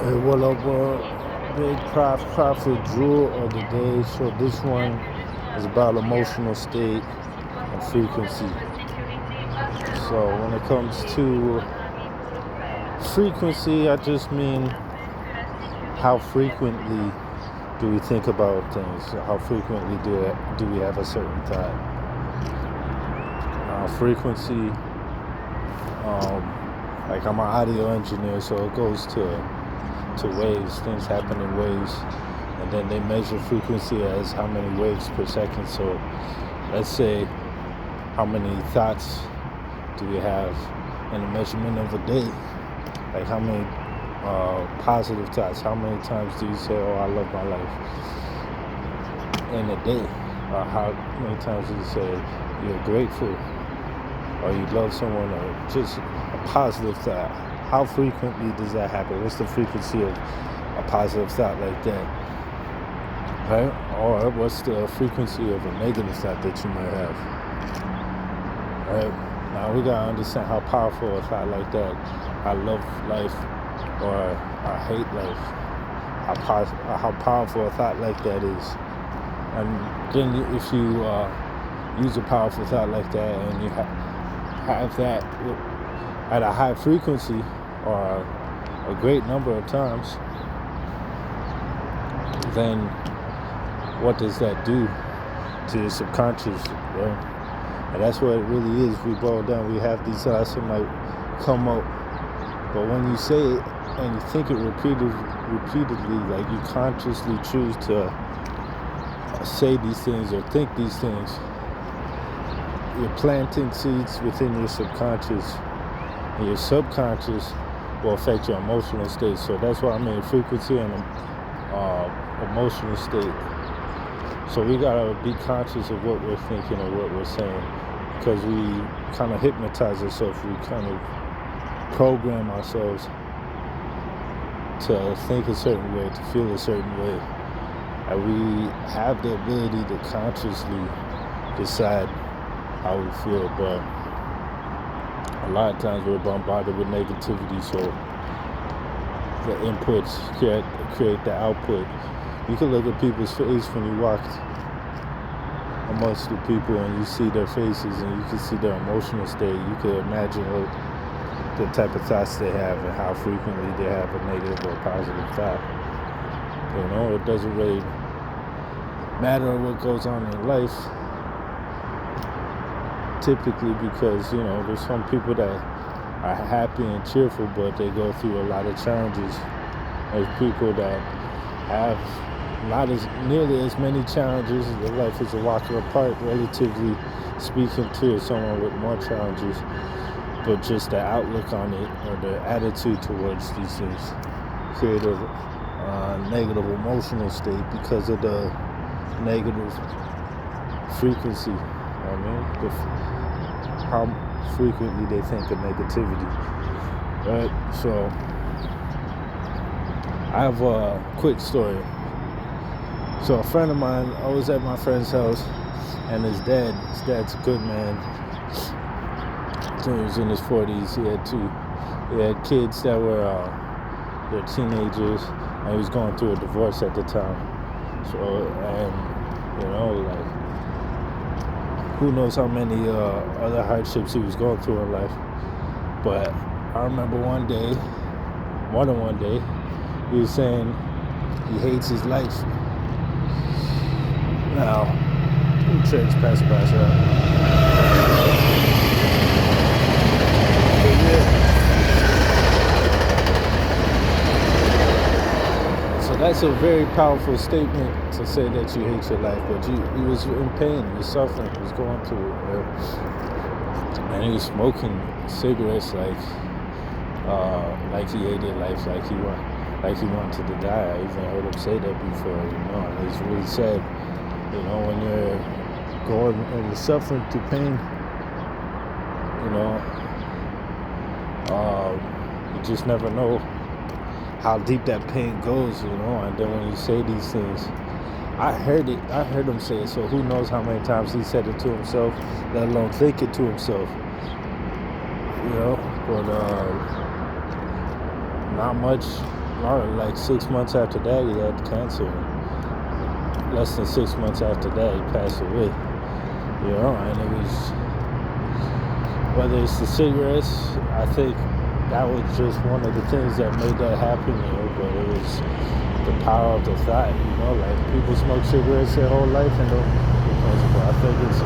What up, world? Big profit jewel of the day. So this one is about emotional state and frequency. So when it comes to frequency, I just mean how frequently do we think about things? How frequently do we have a certain thought? Frequency, like I'm an audio engineer, so it goes to waves. Things happen in waves, and then they measure frequency as how many waves per second. So let's say how many thoughts do we have in a measurement of a day? Like how many positive thoughts? How many times do you say, "Oh, I love my life" in a day? Or how many times do you say you're grateful, or you love someone, or just a positive thought? How frequently does that happen? What's the frequency of a positive thought like that? Right? Or what's the frequency of a negative thought that you might have? Right? Now we gotta understand how powerful a thought like that, I love life, or I hate life, how powerful a thought like that is. And then if you use a powerful thought like that and you have that at a high frequency or a great number of times, then what does that do to your subconscious, right? And that's what it really is. We boil down, we have these thoughts that might come up, but when you say it and you think it repeatedly, like you consciously choose to say these things or think these things, you're planting seeds within your subconscious, and your subconscious will affect your emotional state. So that's what I mean, frequency and emotional state. So we gotta be conscious of what we're thinking or what we're saying, because we kind of hypnotize ourselves. We kind of program ourselves to think a certain way, to feel a certain way, and we have the ability to consciously decide how we feel. But a lot of times we're bombarded with negativity, so the inputs create the output. You can look at people's face when you walk amongst the people and you see their faces and you can see their emotional state. You can imagine what the type of thoughts they have and how frequently they have a negative or positive thought. You know, it doesn't really matter what goes on in life, typically, because, you know, there's some people that are happy and cheerful, but they go through a lot of challenges. There's people that have not as nearly as many challenges. Their life is a walk apart, relatively speaking, to someone with more challenges. But just the outlook on it or the attitude towards these things create a negative emotional state because of the negative frequency. I mean, how frequently they think of negativity. Right? So I have a quick story. So a friend of mine, I was at my friend's house, and his dad's a good man. So he was in his 40s. He had kids that were they're teenagers, and he was going through a divorce at the time. So, and you know, like, who knows how many other hardships he was going through in life. But I remember one day, he was saying he hates his life. Now, church pastor out. So that's a very powerful statement to say that you hate your life, but he was in pain, he was suffering, he was going through it, right? And he was smoking cigarettes like he hated life, like he wanted to die. I even heard him say that before, you know, and it's really sad, you know, when you're going and you're suffering through pain, you know, you just never know how deep that pain goes, you know. And then when you say these things, I heard him say it, so who knows how many times he said it to himself, let alone think it to himself, you know. But not much like 6 months after that, he had cancer. Less than 6 months after that, he passed away. You know, and it was, whether it's the cigarettes, I think that was just one of the things that made that happen, you know, but it was the power of the thought, you know, like people smoke cigarettes their whole life and don't get cancer, but I think it's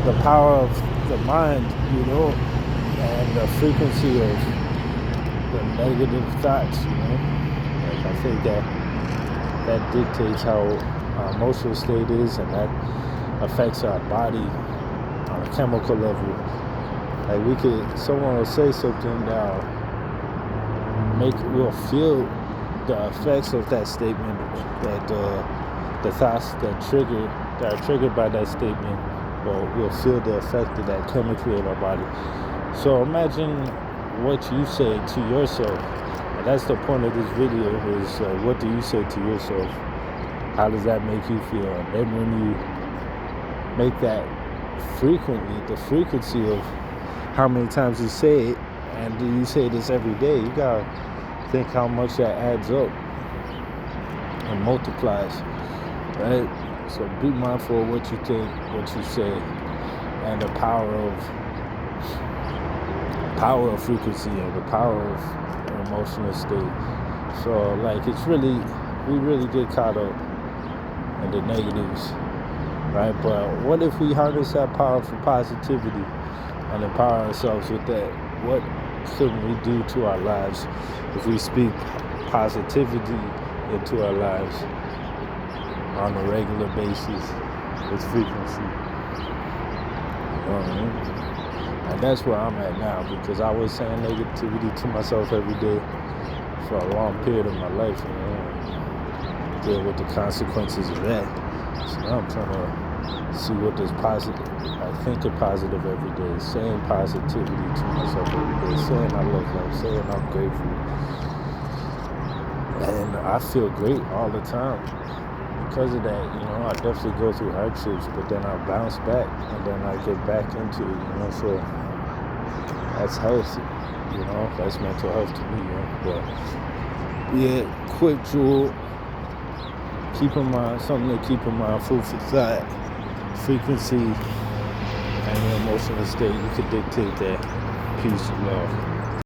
the power of the mind, you know, and the frequency of the negative thoughts, you know. Like I think that dictates how our emotional state is, and that affects our body on a chemical level. Like someone will say something that we'll feel the effects of that statement, that the thoughts that are triggered by that statement, we'll feel the effect of that chemically in our body. So imagine what you say to yourself, and that's the point of this video, is what do you say to yourself? How does that make you feel? And then when you make that frequently, the frequency of how many times you say it, and do you say this every day, you gotta think how much that adds up and multiplies, right? So be mindful of what you think, what you say, and the power of frequency and the power of emotional state. So like we really get caught up in the negatives, right? But what if we harness that power for positivity and empower ourselves with that? What couldn't we do to our lives if we speak positivity into our lives on a regular basis with frequency? You know what I mean? And that's where I'm at now, because I was saying negativity to myself every day for a long period of my life, you know, and deal with the consequences of that. So now I'm trying to see what this positive, like thinking positive every day, saying positivity to myself every day, saying I love life, saying I'm grateful. And I feel great all the time because of that. You know, I definitely go through hardships, but then I bounce back and then I get back into it, you know, so that's healthy, you know, that's mental health to me, you know. But yeah, quick jewel, something to keep in mind, food for thought, frequency, and your emotional state. You can dictate that. Peace and love.